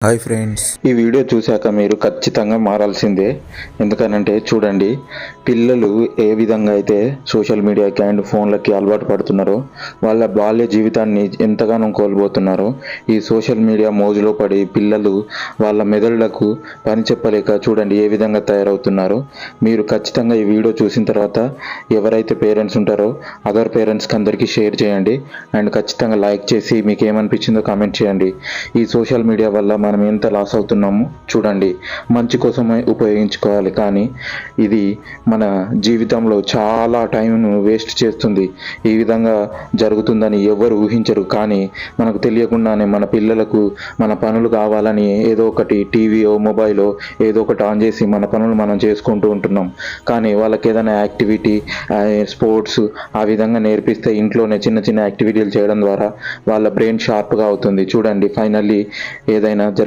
Hi friends. ఈ video చూశాక మీరు ఖచ్చితంగా మారాల్సిందే. ఎందుకనంటే చూడండి, పిల్లలు ఏ విధంగా అయితే సోషల్ మీడియాకి అండ్ ఫోన్లకి అలవాటు పడుతున్నారో, వాళ్ళ బాల్య జీవితాన్ని ఎంతగానో కోల్పోతున్నారో. ఈ సోషల్ మీడియా మోజులో పడి పిల్లలు వాళ్ళ మెదడులకు పని చెప్పలేక చూడండి ఏ విధంగా తయారవుతున్నారో. మీరు ఖచ్చితంగా ఈ వీడియో చూసిన తర్వాత ఎవరైతే పేరెంట్స్ ఉంటారో అదర్ పేరెంట్స్కి అందరికీ షేర్ చేయండి అండ్ ఖచ్చితంగా లైక్ చేసి మీకు ఏమనిపించిందో కామెంట్ చేయండి. ఈ సోషల్ మీడియా వల్ల మనం ఎంత లాస్ అవుతున్నామో చూడండి. మంచి కోసమే ఉపయోగించుకోవాలి, కానీ ఇది మన జీవితంలో చాలా టైంను వేస్ట్ చేస్తుంది. ఈ విధంగా జరుగుతుందని ఎవరు ఊహించరు, కానీ మనకు తెలియకుండానే మన పిల్లలకు మన పనులు కావాలని ఏదో ఒకటి టీవీయో మొబైలో ఏదో ఒకటి ఆన్ చేసి మన పనులు మనం చేసుకుంటూ ఉంటున్నాం. కానీ వాళ్ళకి ఏదైనా యాక్టివిటీ, స్పోర్ట్స్ ఆ విధంగా నేర్పిస్తే ఇంట్లోనే చిన్న చిన్న యాక్టివిటీలు చేయడం ద్వారా వాళ్ళ బ్రెయిన్ షార్ప్గా అవుతుంది. చూడండి, ఫైనల్లీ ఏదైనా